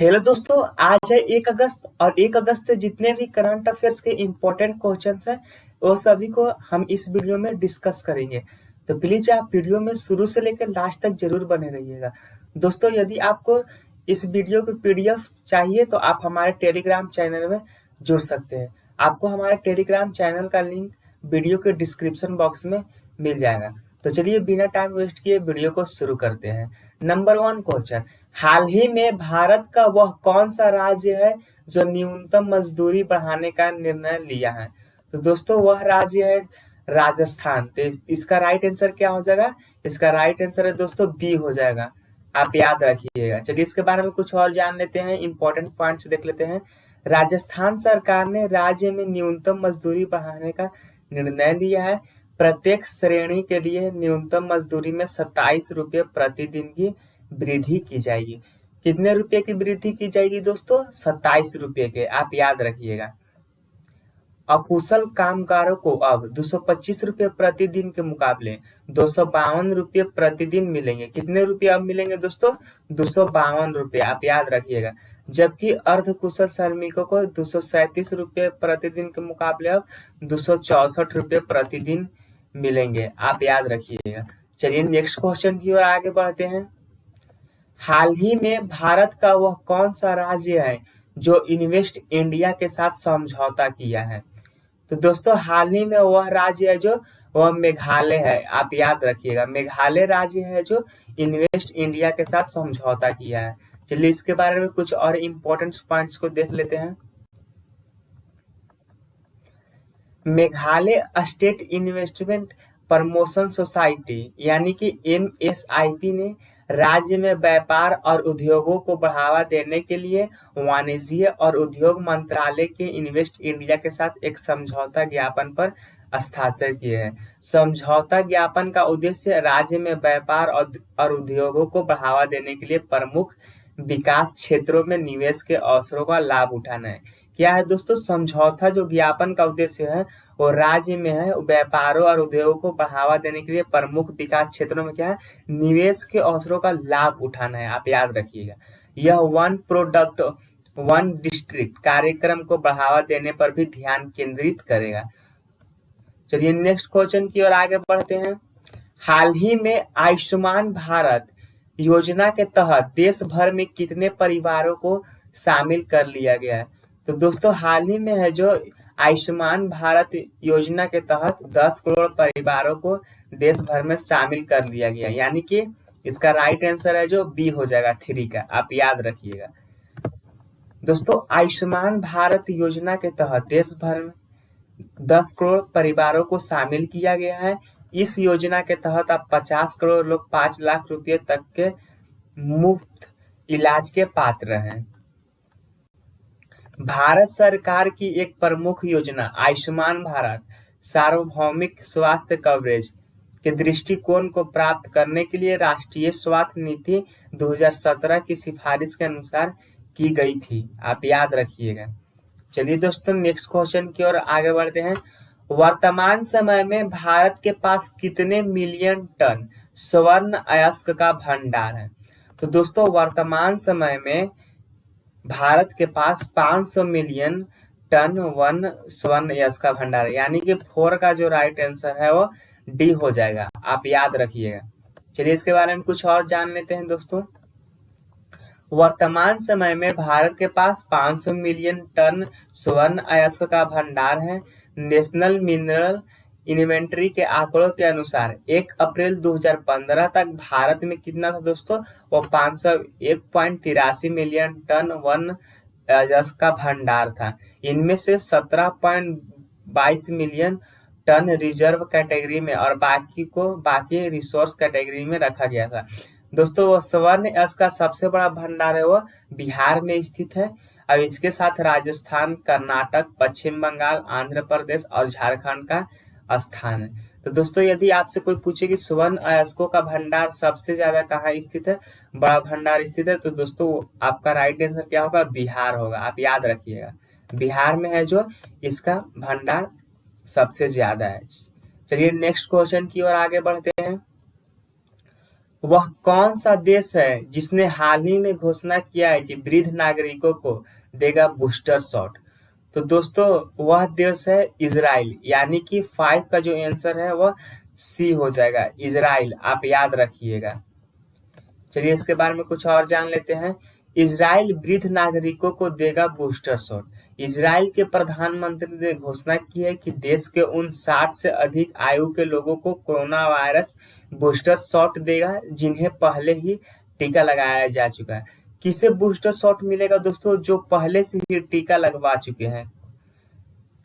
Hello दोस्तों, आज है 1 अगस्त और 1 अगस्त से जितने भी करंट अफेयर्स के इम्पोर्टेंट क्वेश्चंस हैं वो सभी को हम इस वीडियो में डिस्कस करेंगे। तो प्लीज आप वीडियो में शुरू से लेकर लास्ट तक जरूर बने रहिएगा। दोस्तों, यदि आपको इस वीडियो की पीडीएफ चाहिए तो आप हमारे टेलीग्राम चैनल में जुड़ सकते हैं। आपको हमारे टेलीग्राम चैनल का लिंक वीडियो के डिस्क्रिप्शन बॉक्स में मिल जाएगा। तो चलिए बिना टाइम वेस्ट किए वीडियो को शुरू करते हैं। नंबर 1 क्वेश्चन, हाल ही में भारत का वह कौन सा राज्य है जो न्यूनतम मजदूरी बढ़ाने का निर्णय लिया है? तो दोस्तों वह राज्य है राजस्थान। तो इसका राइट आंसर क्या हो जाएगा? इसका राइट आंसर है दोस्तों बी हो जाएगा। आप याद रखिएगा। चलिए इसके बारे में कुछ और जान लेते हैं, इंपॉर्टेंट पॉइंट्स देख लेते हैं। राजस्थान सरकार ने राज्य में न्यूनतम मजदूरी बढ़ाने का निर्णय लिया है। प्रत्येक श्रेणी के लिए न्यूनतम मजदूरी में 27 रुपये प्रतिदिन की वृद्धि की जाएगी। कितने रुपए की वृद्धि की जाएगी दोस्तों? 27 रुपये के, आप याद रखिएगा। अकुशल कामगारों को अब 225 रुपये प्रतिदिन के मुकाबले 252 रुपये प्रतिदिन मिलेंगे। कितने रुपये अब मिलेंगे दोस्तों? 252 रुपये, आप याद रखिएगा। जबकि अर्ध कुशल श्रमिकों को 237 रुपये प्रतिदिन के मुकाबले अब 264 रुपये प्रतिदिन मिलेंगे, आप याद रखिएगा। चलिए नेक्स्ट क्वेश्चन की ओर आगे बढ़ते हैं। हाल ही में भारत का वह कौन सा राज्य है जो इन्वेस्ट इंडिया के साथ समझौता किया है? तो दोस्तों हाल ही में वह राज्य है जो वह मेघालय है, आप याद रखिएगा। मेघालय राज्य है जो इन्वेस्ट इंडिया के साथ समझौता किया है। चलिए इसके बारे में कुछ और इम्पोर्टेंट पॉइंट्स को देख लेते हैं। Meghalaya estate investment promotion society यानी कि MSIP ने राज्य में व्यापार और उद्योगों को बढ़ावा देने के लिए वाणिज्य और उद्योग मंत्रालय के इन्वेस्ट इंडिया के साथ एक समझौता ज्ञापन पर हस्ताक्षर किए हैं। समझौता ज्ञापन का उद्देश्य राज्य में व्यापार और उद्योगों को बढ़ावा देने के लिए प्रमुख विकास क्षेत्रों में निवेश के अवसरों का लाभ उठाना है। क्या है दोस्तों? समझौता जो ज्ञापन का उद्देश्य है वो राज्य में है व्यापारों और उद्योगों को बढ़ावा देने के लिए प्रमुख विकास क्षेत्रों में क्या है? निवेश के अवसरों का लाभ उठाना है, आप याद रखिएगा। यह वन प्रोडक्ट वन डिस्ट्रिक्ट कार्यक्रम को बढ़ावा देने पर भी ध्यान केंद्रित करेगा। चलिए नेक्स्ट क्वेश्चन की ओर आगे बढ़ते हैं। हाल ही में आयुष्मान भारत योजना के तहत देश भर में कितने परिवारों को शामिल कर लिया गया है? तो दोस्तों हाल ही में है जो आयुष्मान भारत योजना के तहत 10 करोड़ परिवारों को देश भर में शामिल कर लिया गया, यानी कि इसका राइट आंसर है जो बी हो जाएगा 3 का, आप याद रखिएगा। दोस्तों आयुष्मान भारत योजना के तहत देश भर में 10 करोड़ परिवारों को शामिल किया गया है। इस योजना के तहत अब 50 करोड़ लोग 5 लाख रुपए तक के मुफ्त इलाज के पात्र हैं। भारत सरकार की एक प्रमुख योजना आयुष्मान भारत सार्वभौमिक स्वास्थ्य कवरेज के दृष्टिकोण को प्राप्त करने के लिए राष्ट्रीय स्वास्थ्य नीति 2017 की सिफारिश के अनुसार की गई थी, आप याद रखिएगा। चलिए दोस्तों नेक्स्ट क्वेश्चन की ओर आगे बढ़ते हैं। वर्तमान समय में भारत के पास कितने मिलियन टन स्वर्ण अयस्क का भंडार है? तो दोस्तों वर्तमान समय में भारत के पास 500 मिलियन टन स्वर्ण अयस्क का भंडार है, यानी कि 4 का जो राइट आंसर है वो डी हो जाएगा, आप याद रखिएगा। चलिए इसके बारे में कुछ और जान लेते हैं दोस्तों। वर्तमान समय में भारत के पास 500 मिलियन टन स्वर्ण अयस्क का भंडार है। नेशनल मिनरल इन्वेंटरी के आंकड़ों के अनुसार 1 अप्रैल 2015 तक भारत में कितना था दोस्तों? वो 501.83 मिलियन टन स्वर्ण अयस्क का भंडार था। इनमें से 17.22 मिलियन टन रिजर्व कैटेगरी में और बाकी रिसोर्स कैटेगरी में रखा गया था। दोस्तों वो स्वर्ण अयस्क का सबसे बड़ा भंडार है वो बिहार में स्थित है। अब इसके साथ राजस्थान, कर्नाटक, पश्चिम बंगाल, आंध्र प्रदेश और झारखंड का स्थान है। तो दोस्तों यदि आपसे कोई पूछे कि स्वर्ण अयस्कों का भंडार सबसे ज्यादा कहाँ स्थित है, बड़ा भंडार स्थित है, तो दोस्तों आपका राइट आंसर क्या होगा? बिहार होगा, आप याद रखिएगा। बिहार में है जो इसका भंडार सबसे ज्यादा है। चलिए नेक्स्ट क्वेश्चन की ओर आगे बढ़ते हैं। वह कौन सा देश है जिसने हाल ही में घोषणा किया है कि वृद्ध नागरिकों को देगा बूस्टर शॉट? तो दोस्तों वह देश है इजराइल, यानी कि 5 का जो आंसर है वह सी हो जाएगा, इजराइल, आप याद रखिएगा। चलिए इसके बारे में कुछ और जान लेते हैं। इजराइल वृद्ध नागरिकों को देगा बूस्टर शॉट। इजराइल के प्रधानमंत्री ने घोषणा की है कि देश के उन 60 से अधिक आयु के लोगों को कोरोना वायरस बूस्टर शॉट देगा जिन्हें पहले ही टीका लगाया जा चुका है। किसे बूस्टर शॉट मिलेगा दोस्तों? जो पहले से ही टीका लगवा चुके हैं।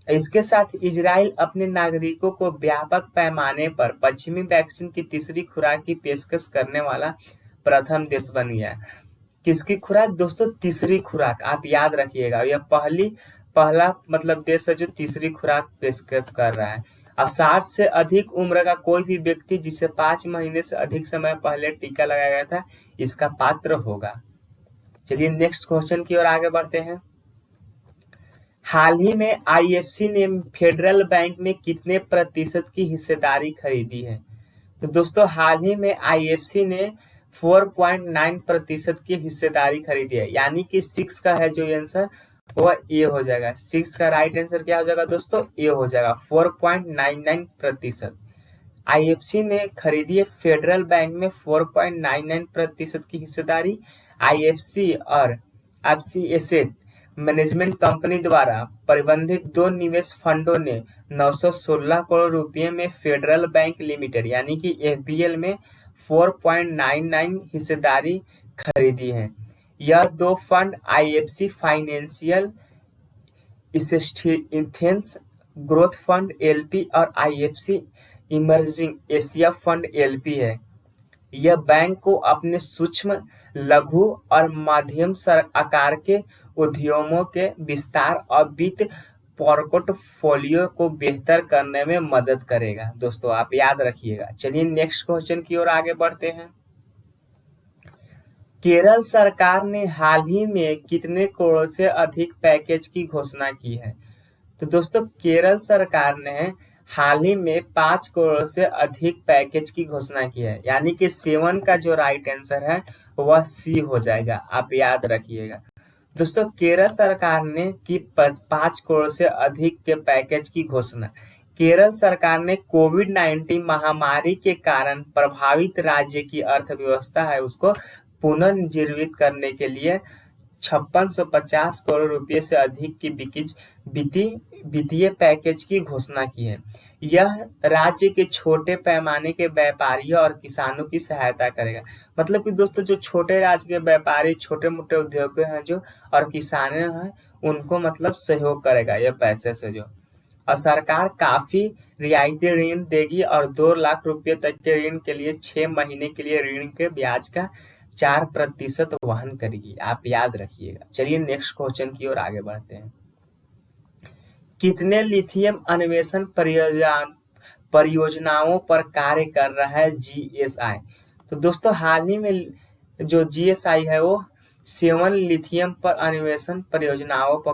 इसके साथ इजराइल अपने नागरिकों को व्यापक पैमाने पर पश्चिमी वैक्सीन की तीसरी खुराक की पेशकश करने वाला प्रथम देश बन गया। किसकी खुराक दोस्तों? तीसरी खुराक, आप याद रखिएगा। यह पहला मतलब देश है जो तीसरी खुराक पेशकश कर रहा है। अब 60 से अधिक उम्र का कोई भी व्यक्ति जिसे 5 महीने से अधिक समय पहले टीका लगाया गया था इसका पात्र होगा। चलिए नेक्स्ट क्वेश्चन की ओर आगे बढ़ते हैं। हाल ही में आईएफसी ने फेडरल बैंक में कितने प्रतिशत की हिस्सेदारी खरीदी है? तो दोस्तों हाल ही में आईएफसी ने 4.9% की हिस्सेदारी खरीदी है, यानी कि 6 का है जो आंसर वह ए हो जाएगा। 6 का राइट आंसर क्या हो जाएगा दोस्तों? ए हो जाएगा, 4.99%। आईएफसी ने खरीदी है फेडरल बैंक में 4.99% की हिस्सेदारी। आईएफसी और एफसी एसेट मैनेजमेंट कंपनी द्वारा प्रबंधित 2 निवेश फंडों ने 916 करोड़ रुपए में फेडरल बैंक लिमिटेड यानी कि एफबीएल में 4.99 हिस्सेदारी खरीदी है। यह 2 fund IFC financial institutions growth fund LP और IFC emerging Asia fund LP है। यह बैंक को अपने सूक्ष्म, लघु और मध्यम आकार के उद्यमों के विस्तार और वित्त पोर्टफोलियो को बेहतर करने में मदद करेगा। दोस्तों आप याद रखिएगा। चलिए नेक्स्ट क्वेश्चन की ओर आगे बढ़ते हैं। केरल सरकार ने हाल ही में कितने करोड़ से अधिक पैकेज की घोषणा की है? तो दोस्तों केरल सरकार ने हाल ही में 5 करोड़ से अधिक पैकेज की घोषणा की है, यानी कि 7 का जो राइट आंसर है वह सी हो जाएगा, आप याद रखिएगा। दोस्तों केरल सरकार ने की 5 करोड़ से अधिक के पैकेज की घोषणा। केरल सरकार ने कोविड-19 महामारी के कारण प्रभावित राज्य की अर्थव्यवस्था है उसको पुनर्जीवित करने के लिए 5650 करोड़ रुपए से अधिक की वित्तीय पैकेज की घोषणा की है। यह राज्य के छोटे पैमाने के व्यापारियों और किसानों की सहायता करेगा। मतलब कि दोस्तों जो छोटे राज्य के व्यापारी, छोटे मोटे उद्योग हैं जो और किसान हैं उनको मतलब सहयोग करेगा यह पैसे से जो। और सरकार काफी रियायती ऋण देगी और 2 लाख रुपए तक के ऋण के लिए 6 महीने के लिए ऋण के ब्याज का 4% वहन करेगी, आप याद रखिएगा। चलिए नेक्स्ट क्वेश्चन की ओर आगे बढ़ते हैं। कितने लिथियम अन्वेषण परियोजनाओं पर कार्य कर रहा है जीएसआई? तो दोस्तों हाल ही में जो जीएसआई है वो 7 लिथियम पर अन्वेषण परियोजनाओं पर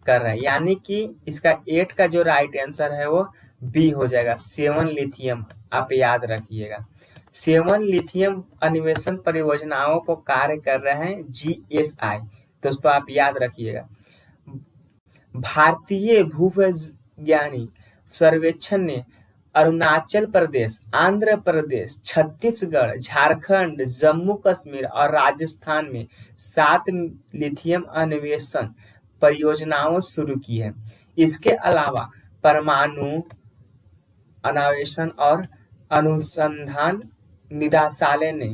कर रहा है, यानी कि इसका 8 का जो राइट आंसर है वो बी हो जाएगा, 7 लिथियम, आप याद रखिएगा। 7 लिथियम अन्वेषण परियोजनाओं पर कार्य कर रहे हैं जीएसआई। दोस्तों आप याद रखिएगा। भारतीय भूवैज्ञानिक सर्वेक्षण ने अरुणाचल प्रदेश, आंध्र प्रदेश, छत्तीसगढ़, झारखंड, जम्मू कश्मीर और राजस्थान में 7 लिथियम अन्वेषण परियोजनाओं शुरू की है। इसके अलावा परमाणु अन्वेषण और अनुसंधान निदेशालय ने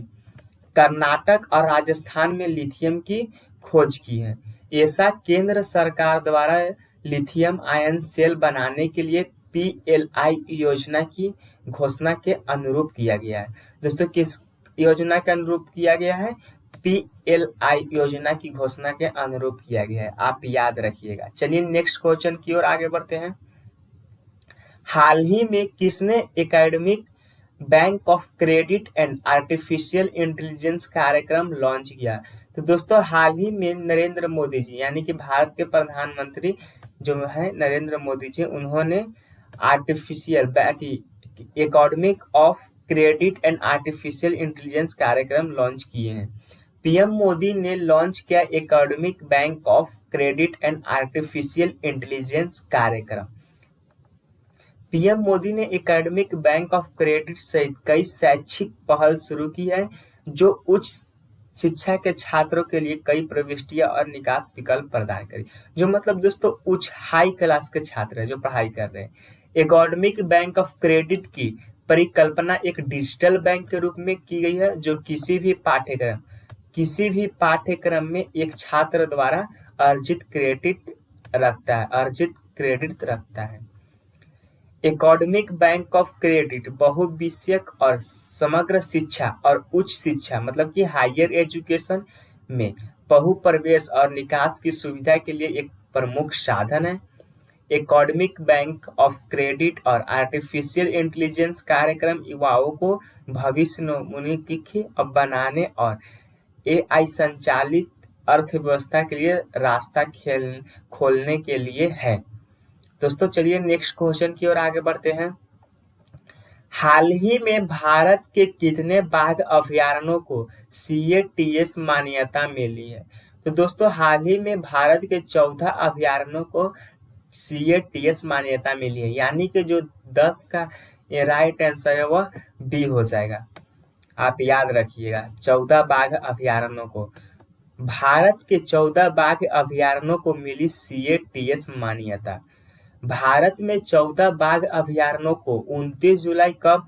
कर्नाटक और राजस्थान में लिथियम की खोज की है। ऐसा केंद्र सरकार द्वारा लिथियम आयन सेल बनाने के लिए पीएलआई योजना की घोषणा के अनुरूप किया गया है। दोस्तों किस योजना के अनुरूप किया गया है? पीएलआई योजना की घोषणा के अनुरूप किया गया है, आप याद रखिएगा। चलिए नेक्स्ट क्वेश्चन की ओर आगे बढ़ते हैं। हाल ही में किसने academic bank of credit and artificial intelligence कार्यक्रम लॉन्च किया? तो दोस्तों हाल ही में नरेंद्र मोदी जी यानी कि भारत के प्रधानमंत्री जो है नरेंद्र मोदी जी, उन्होंने artificial academic of credit and artificial intelligence कार्यक्रम लॉन्च किए हैं। पीएम मोदी ने लॉन्च किया academic bank of credit and artificial intelligence कार्यक्रम। पीएम मोदी ने एकेडमिक बैंक ऑफ क्रेडिट सहित कई शैक्षिक पहल शुरू की है जो उच्च शिक्षा के छात्रों के लिए कई प्रविष्टियां और निकास विकल्प प्रदान करी। जो मतलब दोस्तों उच्च हाई क्लास के छात्र हैं जो पढ़ाई कर रहे हैं। एकेडमिक बैंक ऑफ क्रेडिट की परिकल्पना एक डिजिटल बैंक के रूप में की गई है जो किसी भी पाठ्यक्रम में एक छात्र द्वारा अर्जित क्रेडिट रखता है। एकेडमिक बैंक ऑफ क्रेडिट बहुविषयक और समग्र शिक्षा और उच्च शिक्षा मतलब कि हायर एजुकेशन में बहुप्रवेश और निकास की सुविधा के लिए एक प्रमुख साधन है। एकेडमिक बैंक ऑफ क्रेडिट और आर्टिफिशियल इंटेलिजेंस कार्यक्रम युवाओं को भविष्योन्मुखी बनाने और एआई संचालित अर्थव्यवस्था के लिए रास्ता खोलने के लिए है। दोस्तों चलिए नेक्स्ट क्वेश्चन की ओर आगे बढ़ते हैं। हाल ही में भारत के कितने बाघ अभयारण्यों को CATS मान्यता मिली है? तो दोस्तों हाल ही में भारत के 14 अभयारण्यों को CATS मान्यता मिली है, यानी कि जो 10 का राइट आंसर है वह बी हो जाएगा। आप याद रखिएगा 14 बाघ अभयारण्यों को, भारत के 14 बाघ अभयारण्यों को मिली CATS मान्यता। भारत में 14 बाघ अभयारण्यों को 29 जुलाई कब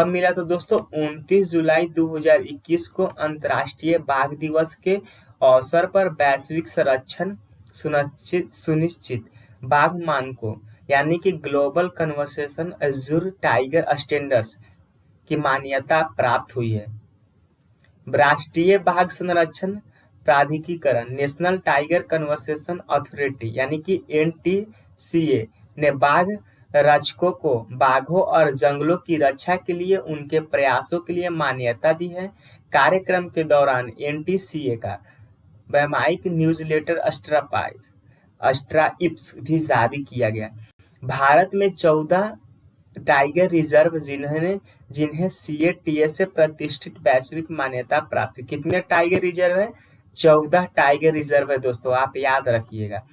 मिला? तो दोस्तों 29 जुलाई 2021 को अंतर्राष्ट्रीय बाघ दिवस के अवसर पर वैश्विक संरक्षण सुनिश्चित बाघ मानकों यानी कि global conversation Azure tiger standards की मान्यता प्राप्त हुई है। राष्ट्रीय बाघ संरक्षण प्राधिकरण नेशनल टाइगर कन्वर्सेशन अथॉरिटी यानी कि NTCA ने बाघ रक्षकों को बाघों और जंगलों की रक्षा के लिए उनके प्रयासों के लिए मान्यता दी है। कार्यक्रम के दौरान NTCA का वैमानिक न्यूज़लेटर स्ट्राइप्स भी जारी किया गया। भारत में 14 टाइगर रिजर्व जिन्हें CATS से प्रतिष्ठित वैश्विक मान्यता प्राप्त हुई। कितने टाइगर रिजर्व है? 14 टाइगर रिजर्व है दोस्तों, आप याद रखिएगा,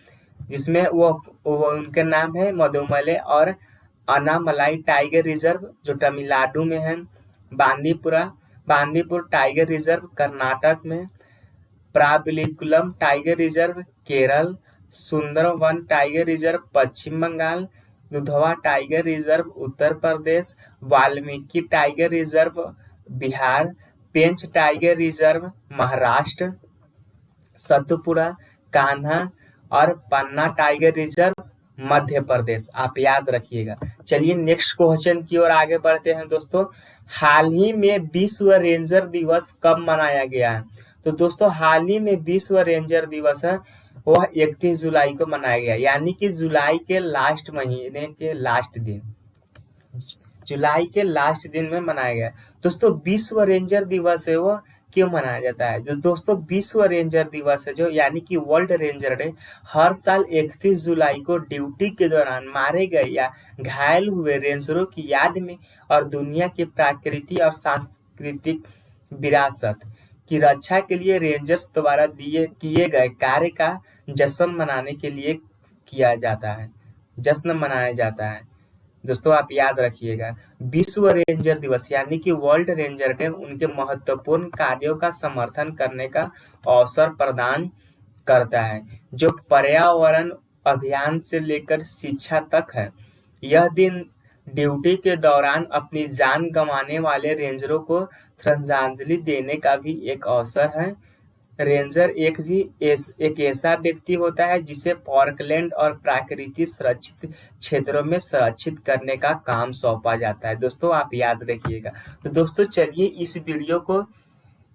जिसमें वो उनके नाम है मधुमलै और अनामलाई टाइगर रिजर्व जो तमिलनाडु में है, बांदीपुर टाइगर रिजर्व कर्नाटक में, Parambikulam tiger reserve Kerala, Sundarban tiger reserve Paschim Bengal, Dudhwa tiger reserve Uttar Pradesh, Valmiki tiger reserve Bihar, Pench tiger reserve Maharashtra, Satpura, Kanha और पन्ना टाइगर रिजर्व मध्य प्रदेश। आप याद रखिएगा। चलिए नेक्स्ट क्वेश्चन की ओर आगे बढ़ते हैं दोस्तों। हाल ही में विश्व रेंजर दिवस कब मनाया गया है? तो दोस्तों हाल ही में विश्व रेंजर दिवस है वह 31 जुलाई को मनाया गया, यानी कि जुलाई के लास्ट महीने के लास्ट दिन, जुलाई के लास्ट दिन में मनाया गया। दोस्तों विश्व रेंजर दिवस है वो क्यों मनाया जाता है? जो दोस्तों विश्व रेंजर दिवस है जो यानी कि वर्ल्ड रेंजर डे हर साल 31 जुलाई को ड्यूटी के दौरान मारे गए या घायल हुए रेंजरों की याद में और दुनिया की प्रकृति और सांस्कृतिक विरासत की रक्षा के लिए रेंजर्स द्वारा किए गए कार्य का जश्न मनाने के लिए जश्न मनाया जाता है। दोस्तों आप याद रखिएगा विश्व रेंजर दिवस यानी कि वर्ल्ड रेंजर डे उनके महत्वपूर्ण कार्यों का समर्थन करने का अवसर प्रदान करता है जो पर्यावरण अभियान से लेकर शिक्षा तक है। यह दिन ड्यूटी के दौरान अपनी जान गंवाने वाले रेंजरों को श्रद्धांजलि देने का भी एक अवसर है। रेंजर एक ऐसा व्यक्ति होता है जिसे फॉकलैंड और प्राकृतिक सुरक्षित क्षेत्रों में संरक्षित करने का काम सौंपा जाता है। दोस्तों आप याद रखिएगा। तो दोस्तों चलिए इस वीडियो को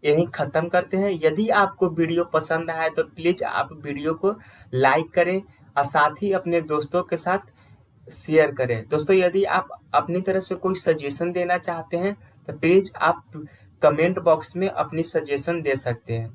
यहीं खत्म करते हैं। यदि आपको वीडियो पसंद आए तो प्लीज आप वीडियो को लाइक करें और साथ ही अपने दोस्तों के साथ शेयर करें। दोस्तों यदि आप अपनी तरफ से कोई सजेशन देना चाहते हैं तो प्लीज आप कमेंट बॉक्स में अपनी सजेशन दे सकते हैं।